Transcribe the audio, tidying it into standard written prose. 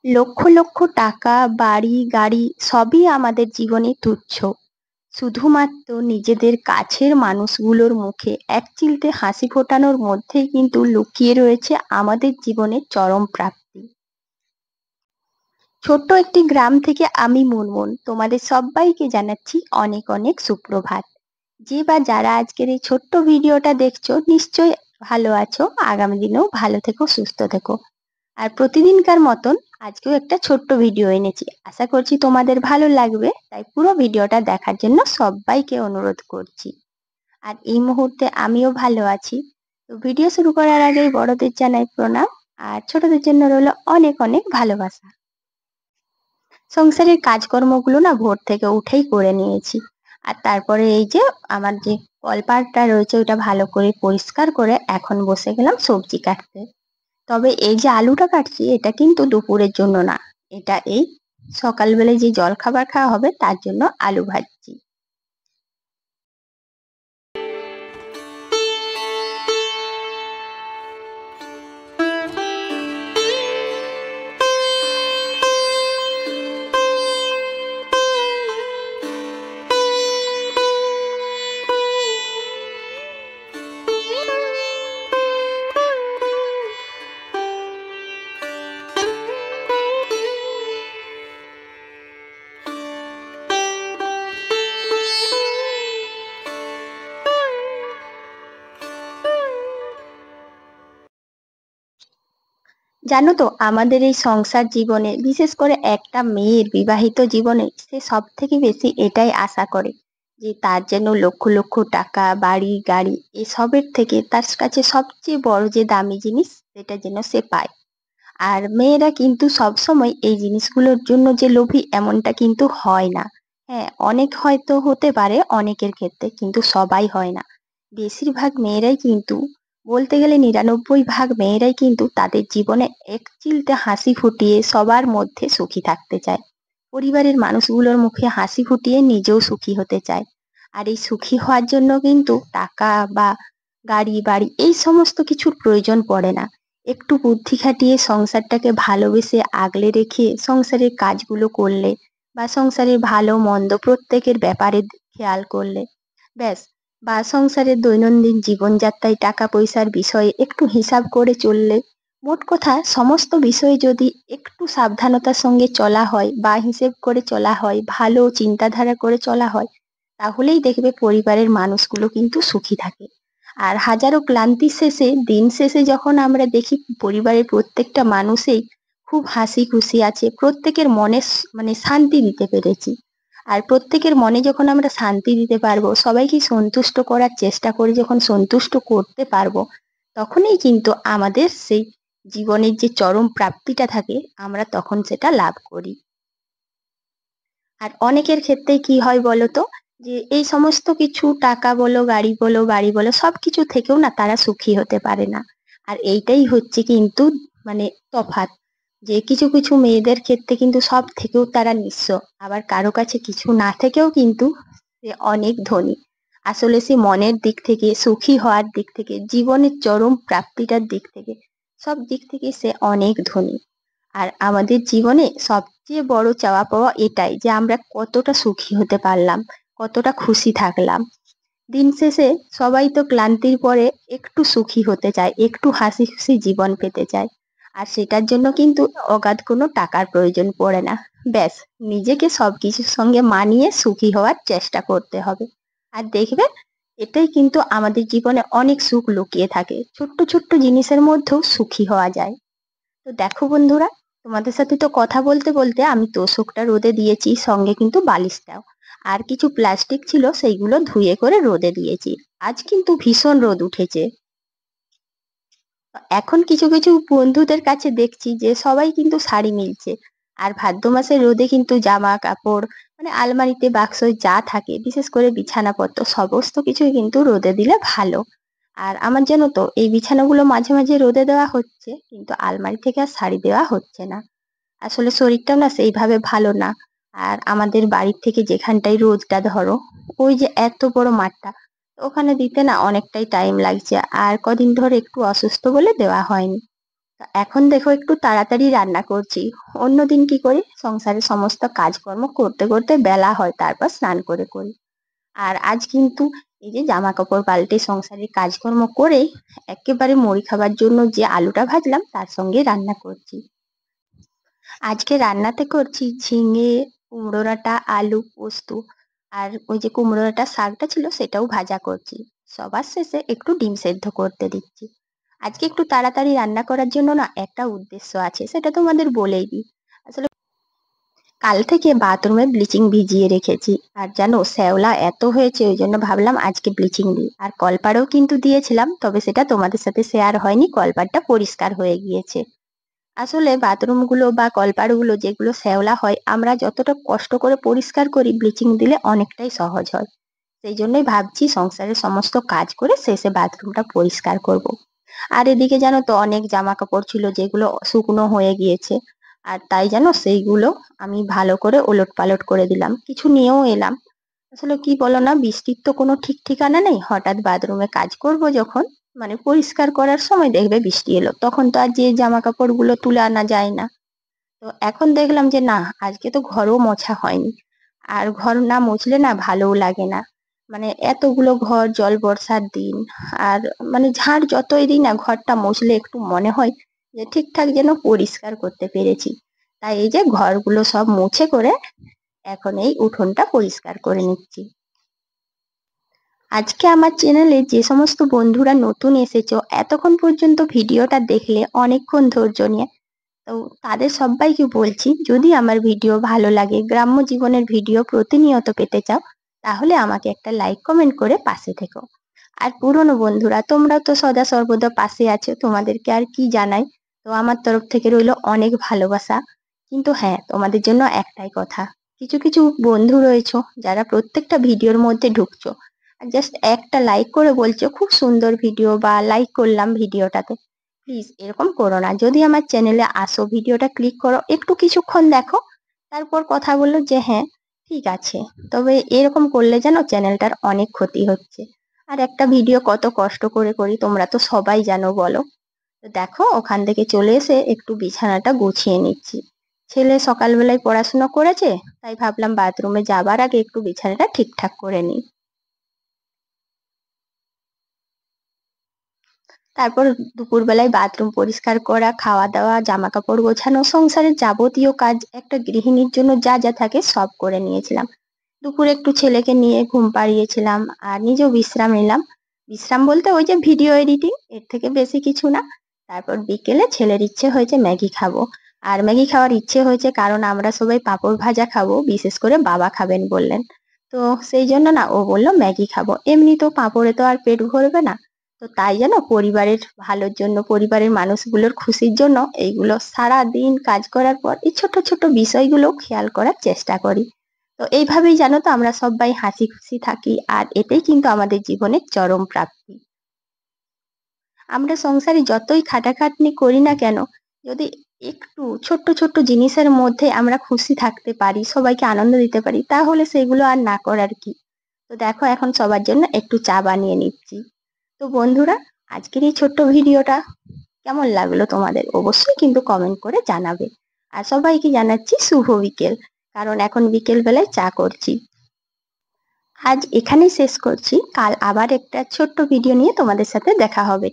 লক্ষ লক্ষ টাকা, বাড়ি, গাড়ি সবই আমাদের জীবনে তুচ্ছ। শুধুমাত্র নিজেদের কাছের মানুষগুলোর মুখে একচিলতে হাসি ফোটানোর মধ্যেই কিন্তু লুকিয়ে রয়েছে আমাদের জীবনের চরম প্রাপ্তি। ছোট্ট একটি গ্রাম থেকে আমি মুনমুন তোমাদের সবাইকে জানাচ্ছি অনেক অনেক সুপ্রভাত। যে বা যারা আজকের এই ছোট্ট ভিডিওটা দেখছো নিশ্চয়ই ভালো আছো, আগামী দিনেও ভালো থেকো, সুস্থ থেকো। আর প্রতিদিনকার মতন আজকেও একটা ছোট্ট ভিডিও এনেছি, আশা করছি তোমাদের ভালো লাগবে, তাই পুরো ভিডিওটা দেখার জন্য সবাইকে অনুরোধ করছি। আর এই মুহূর্তে আমিও ভালো আছি। তো ভিডিও শুরু করার আগেই বড়দের জানাই প্রণাম, আর ছোটদের জন্য রইল অনেক অনেক ভালোবাসা। সংসারের কাজকর্মগুলো না ভোর থেকে উঠেই করে নিয়েছি। আর তারপরে এই যে আমার যে কলপাটটা রয়েছে ওটা ভালো করে পরিষ্কার করে এখন বসে গেলাম সবজি কাটতে। তবে এই যে আলুটা কাটছি এটা কিন্তু দুপুরের জন্য না, এটা এই সকালবেলায় যে জলখাবার খাওয়া হবে তার জন্য আলু ভাজছি। জানো তো আমাদের এই সংসার জীবনে বিশেষ করে একটা মেয়ের বিবাহিত জীবনে সে সব থেকে বেশি এটাই আশা করে যে তার যেন লক্ষ লক্ষ টাকা, বাড়ি, গাড়ি এসবের থেকে তার কাছে সবচেয়ে বড় যে দামি জিনিস সেটা যেন সে পায়। আর মেয়েরা কিন্তু সবসময় এই জিনিসগুলোর জন্য যে লোভী এমনটা কিন্তু হয় না। হ্যাঁ, অনেক হয়তো হতে পারে অনেকের ক্ষেত্রে, কিন্তু সবাই হয় না। বেশিরভাগ মেয়েরাই কিন্তু, বলতে গেলে 99% মেয়েরাই কিন্তু তাদের জীবনে একচিলতে হাসি ফুটিয়ে সবার মধ্যে সুখী থাকতে চায়। পরিবারের মানুষগুলোর মুখে হাসি ফুটিয়ে নিজেও সুখী হতে চায়। আর এই সুখী হওয়ার জন্য কিন্তু টাকা বা গাড়ি বাড়ি এই সমস্ত কিছুর প্রয়োজন পড়ে না। একটু বুদ্ধি খাটিয়ে সংসারটাকে ভালোবেসে আগলে রেখে সংসারের কাজগুলো করলে বা সংসারের ভালো মন্দ প্রত্যেকের ব্যাপারে খেয়াল করলে ব্যাস, বা সংসারের দৈনন্দিন জীবনযাত্রায় টাকা পয়সার বিষয়ে একটু হিসাব করে চললে, মোট কথা সমস্ত বিষয়ে যদি একটু সাবধানতার সঙ্গে চলা হয় বা হিসেব করে চলা হয়, ভালো চিন্তাধারা করে চলা হয়, তাহলেই দেখবে পরিবারের মানুষগুলো কিন্তু সুখী থাকে। আর হাজারো ক্লান্তি শেষে দিন শেষে যখন আমরা দেখি পরিবারের প্রত্যেকটা মানুষই খুব হাসি খুশি আছে, প্রত্যেকের মনে মানে শান্তি দিতে পেরেছি। আর প্রত্যেকের মনে যখন আমরা শান্তি দিতে পারবো, সবাইকে সন্তুষ্ট করার চেষ্টা করে যখন সন্তুষ্ট করতে পারবো, তখনই কিন্তু আমাদের সেই জীবনের যে চরম প্রাপ্তিটা থাকে আমরা তখন সেটা লাভ করি। আর অনেকের ক্ষেত্রে কি হয় বলতো, যে এই সমস্ত কিছু টাকা বলো, গাড়ি বলো, বাড়ি বলো, সবকিছু থেকেও না তারা সুখী হতে পারে না। আর এইটাই হচ্ছে কিন্তু মানে তফাৎ, যে কিছু কিছু মেয়েদের ক্ষেত্রে কিন্তু সব থেকেও তারা নিঃস্ব, আবার কারো কাছে কিছু না থেকেও কিন্তু সে অনেক ধনী। আসলে সে মনের দিক থেকে, সুখী হওয়ার দিক থেকে, জীবনের চরম প্রাপ্তিটার দিক থেকে, সব দিক থেকে সে অনেক ধনী। আর আমাদের জীবনে সবচেয়ে বড় চাওয়া পাওয়া এটাই যে আমরা কতটা সুখী হতে পারলাম, কতটা খুশি থাকলাম। দিন শেষে সবাই তো ক্লান্তির পরে একটু সুখী হতে চায়, একটু হাসি খুশি জীবন পেতে চায়। আর সেটার জন্য কিন্তু অগাধ কোনো টাকার প্রয়োজন পড়ে না। ব্যাস, নিজেকে সবকিছুর সঙ্গে মানিয়ে সুখী হওয়ার চেষ্টা করতে হবে। আর দেখবে এটাই কিন্তু আমাদের জীবনে অনেক সুখ লুকিয়ে থাকে, ছোট্ট ছোট্ট জিনিসের মধ্যেও সুখী হওয়া যায়। তো দেখো বন্ধুরা, তোমাদের সাথে তো কথা বলতে বলতে আমি তোশকটা রোদে দিয়েছি, সঙ্গে কিন্তু বালিশটাও। আর কিছু প্লাস্টিক ছিল সেইগুলো ধুয়ে করে রোদে দিয়েছি। আজ কিন্তু ভীষণ রোদ উঠেছে। এখন কিছু কিছু বন্ধুদের কাছে দেখছি যে সবাই কিন্তু শাড়ি মিলছে। আর ভাদ্র মাসের রোদে কিন্তু জামা কাপড় মানে আলমারিতে বাক্সয় যা থাকে, বিশেষ করে বিছানাপত্র সমস্ত কিছুই কিন্তু রোদে দিলে ভালো। আর আমার জানো তো এই বিছানাগুলো মাঝে মাঝে রোদে দেওয়া হচ্ছে, কিন্তু আলমারি থেকে আর শাড়ি দেওয়া হচ্ছে না। আসলে শরীরটাও না সেইভাবে ভালো না। আর আমাদের বাড়ির থেকে যেখানটায় রোদটা ধরো, ওই যে এত বড় মাঠটা, ওখানে দিতে না অনেকটাই টাইম লাগছে, আর কদিন ধরে একটু অসুস্থ বলে দেওয়া হয়নি। তো এখন দেখো একটু তাড়াতাড়ি রান্না করছি। অন্যদিন কি করি, সংসারের সমস্ত কাজকর্ম করতে করতে বেলা হয়, তারপর স্নান করে করি। আর আজ কিন্তু এই যে জামা কাপড় পাল্টে সংসারের কাজকর্ম করে একেবারে মুড়ি খাবার জন্য যে আলুটা ভাজলাম তার সঙ্গে রান্না করছি। আজকে রান্নাতে করছি ঝিঙে, কুমড়ো ডাঁটা, আলু পোস্ত। আর ওই যে কুমড়ো ডাঁটা শাকটা ছিল সেটাও ভাজা করছি। সবার শেষে একটু ডিম সেদ্ধ করতে দিচ্ছি। আজকে একটু তাড়াতাড়ি রান্না করার জন্য না একটা উদ্দেশ্য আছে, সেটা তোমাদের বলেই দিই। আসলে কাল থেকে বাথরুমে ব্লিচিং ভিজিয়ে রেখেছি, আর জানো শ্যাওলা এত হয়েছে, ওই জন্য ভাবলাম আজকে ব্লিচিং দিই। আর কলপাড়ও কিন্তু দিয়েছিলাম, তবে সেটা তোমাদের সাথে শেয়ার হয়নি, কলপাড়টা পরিষ্কার হয়ে গিয়েছে। আসলে বাথরুমগুলো বা কলপাড়গুলো যেগুলো শ্যাওলা হয়, আমরা যতটা কষ্ট করে পরিষ্কার করি ব্লিচিং দিলে অনেকটাই সহজ হয়। সেই জন্যই ভাবছি সংসারের সমস্ত কাজ করে শেষে বাথরুমটা পরিষ্কার করব। আর এদিকে জানো তো অনেক জামা কাপড় ছিল যেগুলো শুকনো হয়ে গিয়েছে, আর তাই জানো সেইগুলো আমি ভালো করে ওলট পালট করে দিলাম, কিছু নিয়েও এলাম। আসলে কি বলো না, বৃষ্টির তো কোনো ঠিক ঠিকানা নেই, হঠাৎ বাথরুমে কাজ করব যখন, মানে পরিষ্কার করার সময় দেখবে বৃষ্টি এলো, তখন তো আর যে জামা কাপড় গুলো তুলে আনা যায় না। তো এখন দেখলাম যে না, আজকে তো ঘরও মোছা হয়নি। আর ঘর না মুছলে না ভালোও লাগে না, মানে এতগুলো ঘর, জল বর্ষার দিন। আর মানে ঝাড় যতই দিই না, ঘরটা মুছলে একটু মনে হয় যে ঠিকঠাক যেন পরিষ্কার করতে পেরেছি। তাই এই যে ঘরগুলো সব মুছে করে এখন এই উঠোনটা পরিষ্কার করে নিচ্ছি। আজকে আমার চ্যানেলে যে সমস্ত বন্ধুরা নতুন এসেছো, এতক্ষণ পর্যন্ত ভিডিওটা দেখলে অনেকক্ষণ ধৈর্য নিয়ে, তো তাদের সবাইকে বলছি, যদি আমার ভিডিও ভালো লাগে, গ্রাম্য জীবনের ভিডিও প্রতিনিয়ত পেতে চাও, তাহলে আমাকে একটা লাইক কমেন্ট করে পাশে থেকো। আর পুরনো বন্ধুরা তোমরা তো সদা সর্বদা পাশে আছো, তোমাদেরকে আর কি জানাই। তো আমার তরফ থেকে রইলো অনেক ভালোবাসা। কিন্তু হ্যাঁ, তোমাদের জন্য একটাই কথা, কিছু কিছু বন্ধু রয়েছো যারা প্রত্যেকটা ভিডিওর মধ্যে ঢুকছো আর জাস্ট একটা লাইক করে বলছো খুব সুন্দর ভিডিও বা লাইক করলাম ভিডিওটাতে। প্লিজ এরকম করো না। যদি আমার চ্যানেলে আসো, ভিডিওটা ক্লিক করো, একটু কিছুক্ষণ দেখো, তারপর কথা বললো যে হ্যাঁ ঠিক আছে, তবে এরকম করলে যেন চ্যানেলটার অনেক ক্ষতি হচ্ছে। আর একটা ভিডিও কত কষ্ট করে করি তোমরা তো সবাই জানো, বলো। তো দেখো ওখান থেকে চলে এসে একটু বিছানাটা গুছিয়ে নিচ্ছি। ছেলে সকালবেলায় পড়াশোনা করেছে, তাই ভাবলাম বাথরুমে যাবার আগে একটু বিছানাটা ঠিকঠাক করে নিই। তারপর দুপুরবেলায় বাথরুম পরিষ্কার করা, খাওয়া দাওয়া, জামা কাপড় গোছানো, সংসারের যাবতীয় কাজ একটা গৃহিণীর জন্য যা যা থাকে সব করে নিয়েছিলাম। দুপুরে একটু ছেলেকে নিয়ে ঘুম পাড়িয়েছিলাম আর নিজেও বিশ্রাম নিলাম। বিশ্রাম বলতে ওই যে ভিডিও এডিটিং, এর থেকে বেশি কিছু না। তারপর বিকেলে ছেলের ইচ্ছে হয়েছে ম্যাগি খাবো। আর ম্যাগি খাওয়ার ইচ্ছে হয়েছে কারণ আমরা সবাই পাঁপড় ভাজা খাবো, বিশেষ করে বাবা খাবেন বললেন। তো সেই জন্য না ও বললো ম্যাগি খাবো, এমনি তো পাঁপড়ে তো আর পেট ভরবে না। তো তাই যেন পরিবারের ভালোর জন্য, পরিবারের মানুষগুলোর খুশির জন্য এইগুলো সারা দিন কাজ করার পর এই ছোট ছোট বিষয়গুলো খেয়াল করার চেষ্টা করি। তো এইভাবেই জানো তো আমরা সবাই হাসি খুশি থাকি, আর এটাই কিন্তু আমাদের জীবনের চরম প্রাপ্তি। আমরা সংসারে যতই খাটাখাটনি করি না কেন, যদি একটু ছোট্ট ছোট্ট জিনিসের মধ্যে আমরা খুশি থাকতে পারি, সবাইকে আনন্দ দিতে পারি, তাহলে সেগুলো আর না করার কি। তো দেখো এখন সবার জন্য একটু চা বানিয়ে নিচ্ছি। তো বন্ধুরা, আজকের এই ছোট্ট ভিডিওটা কেমন লাগলো তোমাদের অবশ্যই কিন্তু কমেন্ট করে জানাবে। আর সবাইকে জানাচ্ছি শুভ বিকেল, কারণ এখন বিকেল বেলায় চা করছি। আজ এখানেই শেষ করছি, কাল আবার একটা ছোট্ট ভিডিও নিয়ে তোমাদের সাথে দেখা হবে।